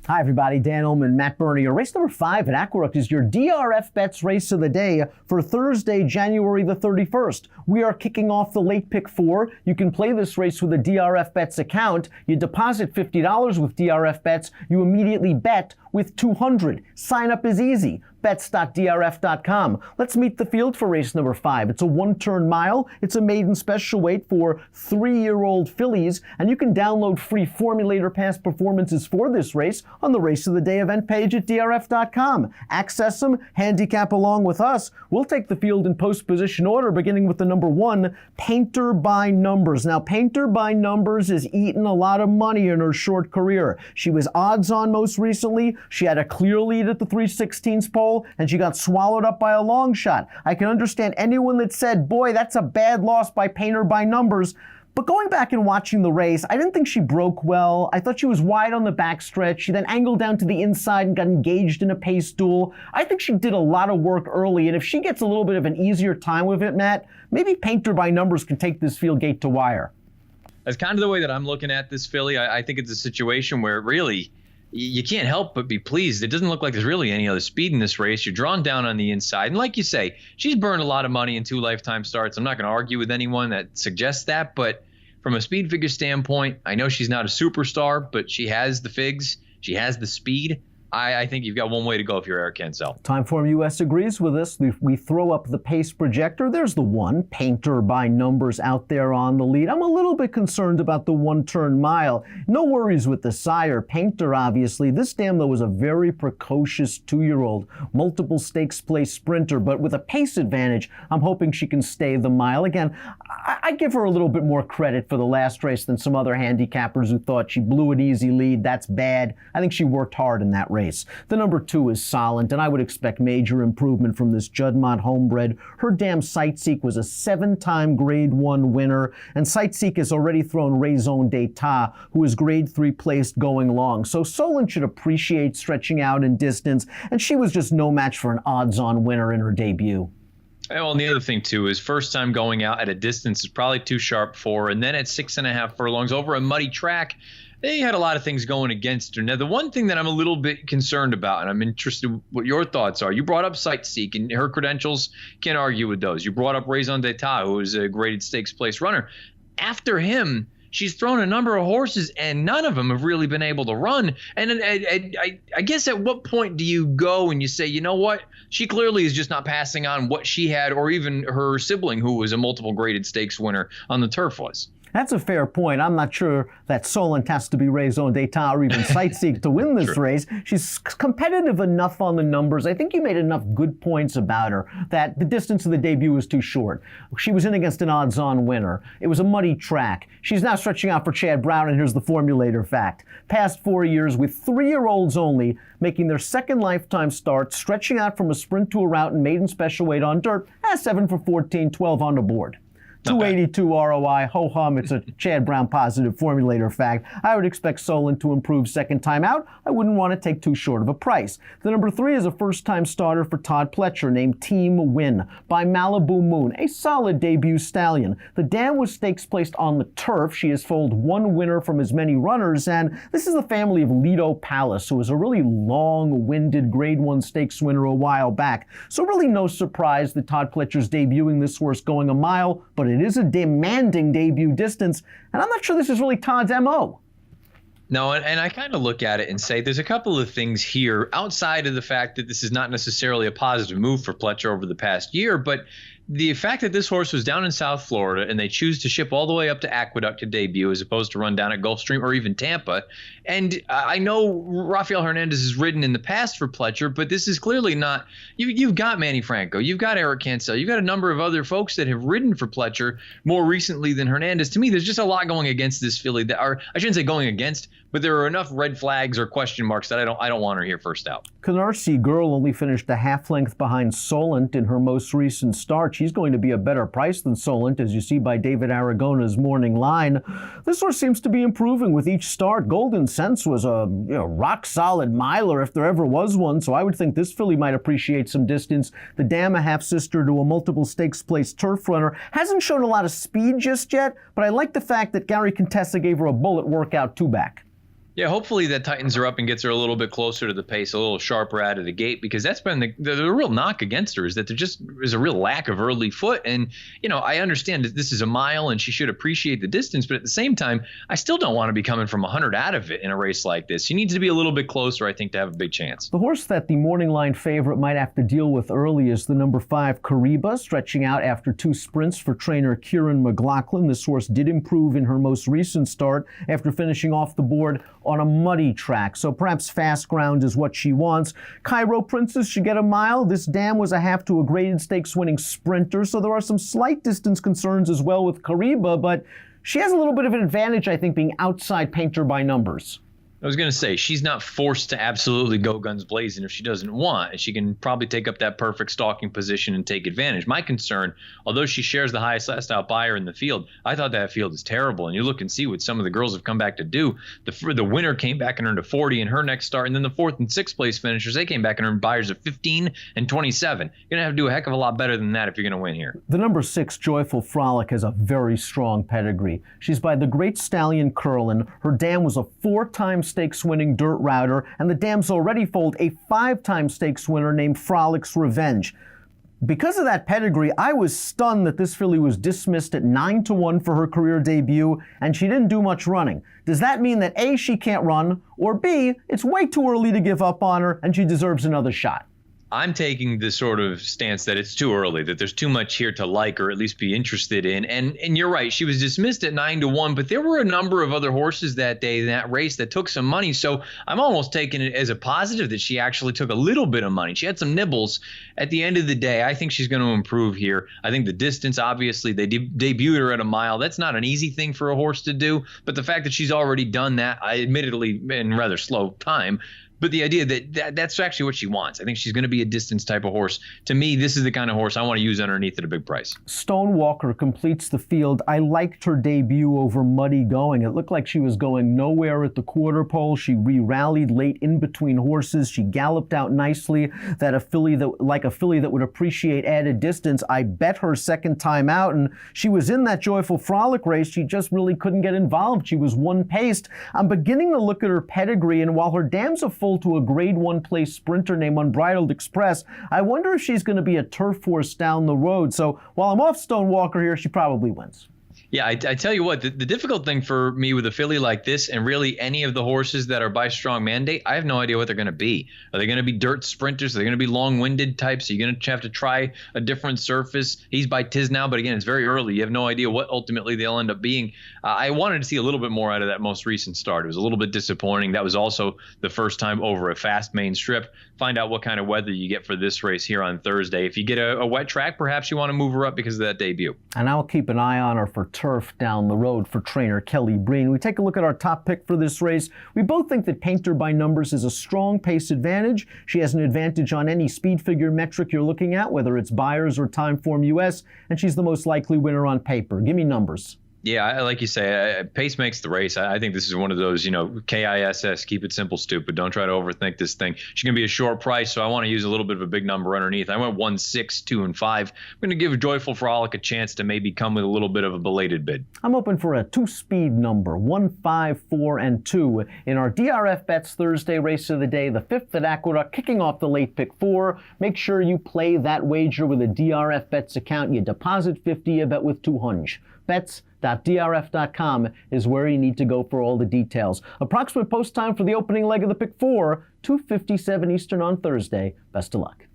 Hi, everybody. Dan Illman, Matt Bernier. Race number 5 at Aqueduct is your DRFBets race of the day for Thursday, January the 31st. We are kicking off the late pick 4. You can play this race with a DRFBets account. You deposit $50 with DRFBets. You immediately bet with $200. Sign up is easy. Bets.drf.com. Let's meet the field for race number 5. It's a one-turn mile. It's a maiden special weight for 3-year-old fillies, and you can download free formulator past performances for this race on the Race of the Day event page at drf.com. Access them, handicap along with us. We'll take the field in post-position order, beginning with the number 1, Painter by Numbers. Now, Painter by Numbers has eaten a lot of money in her short career. She was odds on most recently. She had a clear lead at the 3/16 pole, and she got swallowed up by a long shot. I can understand anyone that said, boy, that's a bad loss by Painter by Numbers. But going back and watching the race, I didn't think she broke well. I thought she was wide on the backstretch. She then angled down to the inside and got engaged in a pace duel. I think she did a lot of work early, and if she gets a little bit of an easier time with it, Matt, maybe Painter by Numbers can take this field gate to wire. That's kind of the way that I'm looking at this filly. I think it's a situation where really you can't help but be pleased. It doesn't look like there's really any other speed in this race. You're drawn down on the inside. And like you say, she's burned a lot of money in 2 lifetime starts. I'm not going to argue with anyone that suggests that. But from a speed figure standpoint, I know she's not a superstar, but she has the figs. She has the speed. I think you've got one way to go if you're Eric Cancel. Timeform US agrees with us. We throw up the pace projector. There's the 1, Painter by Numbers, out there on the lead. I'm a little bit concerned about the one-turn mile. No worries with the sire, Painter, obviously. This dam, though, was a very precocious 2-year-old, multiple stakes place sprinter, but with a pace advantage, I'm hoping she can stay the mile. Again, I give her a little bit more credit for the last race than some other handicappers who thought she blew an easy lead. That's bad. I think she worked hard in that race. The number 2 is Solent, and I would expect major improvement from this Juddmonte homebred. Her dam Sightseek was a 7-time Grade 1 winner, and Sightseek has already thrown Raison d'Etat, who is Grade 3 placed going long. So Solent should appreciate stretching out in distance, and she was just no match for an odds-on winner in her debut. Well, and the other thing, too, is first time going out at a distance is probably too sharp for her, and then at 6.5 furlongs over a muddy track, they had a lot of things going against her. Now, the one thing that I'm a little bit concerned about, and I'm interested in what your thoughts are, you brought up Sightseek, and her credentials, can't argue with those. You brought up Raison d'Etat, who is a graded stakes place runner. After him, she's thrown a number of horses, and none of them have really been able to run. And I guess at what point do you go and you say, you know what? She clearly is just not passing on what she had, or even her sibling, who was a multiple graded stakes winner on the turf, was. That's a fair point. I'm not sure that Solent has to be Raison d'Etat or even Sightseek to win this race. She's competitive enough on the numbers. I think you made enough good points about her that the distance of the debut was too short. She was in against an odds-on winner. It was a muddy track. She's now stretching out for Chad Brown, and here's the formulator fact. Past 4 years with 3-year-olds only, making their second lifetime start, stretching out from a sprint to a route in maiden special weight on dirt, 7 for 14, 12 on the board. 282 ROI, ho-hum, it's a Chad Brown positive formulator fact. I would expect Solent to improve second time out. I wouldn't want to take too short of a price. The number 3 is a first-time starter for Todd Pletcher named Team Win by Malibu Moon, a solid debut stallion. The dam was stakes placed on the turf. She has foaled 1 winner from as many runners, and this is the family of Lido Palace, who was a really long-winded Grade 1 stakes winner a while back. So really no surprise that Todd Pletcher's debuting this horse going a mile, but it is a demanding debut distance, and I'm not sure this is really Todd's MO. No, and I kind of look at it and say there's a couple of things here outside of the fact that this is not necessarily a positive move for Pletcher over the past year, but the fact that this horse was down in South Florida and they choose to ship all the way up to Aqueduct to debut as opposed to run down at Gulfstream or even Tampa. And I know Rafael Hernandez has ridden in the past for Pletcher, but this is clearly not – you've got Manny Franco, you've got Eric Cancel, you've got a number of other folks that have ridden for Pletcher more recently than Hernandez. To me, there's just a lot going against this filly that are – I shouldn't say going against, but there are enough red flags or question marks that I don't want her here first out. Canarsie Girl only finished a half length behind Solent in her most recent start. She's going to be a better price than Solent, as you see by David Aragona's morning line. This horse seems to be improving with each start. Golden Sense was a rock-solid miler if there ever was one, so I would think this filly might appreciate some distance. The dam, a half-sister to a multiple stakes place turf runner, hasn't shown a lot of speed just yet, but I like the fact that Gary Contessa gave her a bullet workout two-back. Yeah, hopefully that tightens her up and gets her a little bit closer to the pace, a little sharper out of the gate, because that's been the real knock against her, is that there just is a real lack of early foot. And, I understand that this is a mile and she should appreciate the distance, but at the same time, I still don't want to be coming from 100 out of it in a race like this. She needs to be a little bit closer, I think, to have a big chance. The horse that the morning line favorite might have to deal with early is the number 5 Kariba, stretching out after 2 sprints for trainer Kieran McLaughlin. This horse did improve in her most recent start after finishing off the board on a muddy track, so perhaps fast ground is what she wants. Cairo Princess should get a mile. This dam was a half to a graded stakes winning sprinter, so there are some slight distance concerns as well with Kariba, but she has a little bit of an advantage, I think, being outside Painter by Numbers. I was going to say, she's not forced to absolutely go guns blazing if she doesn't want, and she can probably take up that perfect stalking position and take advantage. My concern, although she shares the highest last out buyer in the field, I thought that field is terrible. And you look and see what some of the girls have come back to do. The winner came back and earned a 40 in her next start, and then the 4th and 6th place finishers, they came back and earned buyers of 15 and 27. You're going to have to do a heck of a lot better than that if you're going to win here. The number 6 Joyful Frolic has a very strong pedigree. She's by the great stallion Curlin. Her dam was a 4-time stakes winning dirt router, and the dam's already foaled a 5-time stakes winner named Frolic's Revenge. Because of that pedigree, I was stunned that this filly was dismissed at 9-1 for her career debut, and she didn't do much running. Does that mean that A, she can't run, or B, it's way too early to give up on her and she deserves another shot? I'm taking the sort of stance that it's too early, that there's too much here to like or at least be interested in. And you're right, she was dismissed at 9-1, but there were a number of other horses that day in that race that took some money. So I'm almost taking it as a positive that she actually took a little bit of money. She had some nibbles. At the end of the day, I think she's going to improve here. I think the distance, obviously, they debuted her at a mile. That's not an easy thing for a horse to do. But the fact that she's already done that, admittedly in rather slow time, but the idea that that's actually what she wants. I think she's going to be a distance type of horse. To me, this is the kind of horse I want to use underneath at a big price. Stone Walker completes the field. I liked her debut over Muddy Going. It looked like she was going nowhere at the quarter pole. She re-rallied late in between horses. She galloped out nicely. That a filly that would appreciate added distance. I bet her second time out, and she was in that Joyful Frolic race. She just really couldn't get involved. She was one-paced. I'm beginning to look at her pedigree, and while her dam's a to a grade 1 place sprinter named Unbridled Express, I wonder if she's going to be a turf horse down the road. So while I'm off Stone Walker here, she probably wins. Yeah, I tell you what, the difficult thing for me with a filly like this, and really any of the horses that are by strong mandate, I have no idea what they're going to be. Are they going to be dirt sprinters? Are they going to be long-winded types? Are you going to have to try a different surface? He's by Tisnow, but again, it's very early. You have no idea what ultimately they'll end up being. I wanted to see a little bit more out of that most recent start. It was a little bit disappointing. That was also the first time over a fast main strip. Find out what kind of weather you get for this race here on Thursday. If you get a wet track, perhaps you want to move her up because of that debut. And I'll keep an eye on her for turf down the road for trainer Kelly Breen. We take a look at our top pick for this race. We both think that Painter by Numbers is a strong pace advantage. She has an advantage on any speed figure metric you're looking at, whether it's Buyers or Timeform US, and she's the most likely winner on paper. Give me numbers. Yeah, like you say, pace makes the race. I think this is one of those, KISS, keep it simple, stupid. Don't try to overthink this thing. She's going to be a short price, so I want to use a little bit of a big number underneath. I went 1, 6, 2, and 5. I'm going to give Joyful Frolic a chance to maybe come with a little bit of a belated bid. I'm open for a 2-speed number, 1, 5, 4, and 2 in our DRFBets Thursday race of the day, the 5th at Aqueduct, kicking off the late pick 4. Make sure you play that wager with a DRFBets account. You deposit 50, you bet with 200. Bets.drf.com is where you need to go for all the details. Approximate post time for the opening leg of the pick 4, 2:57 Eastern on Thursday. Best of luck.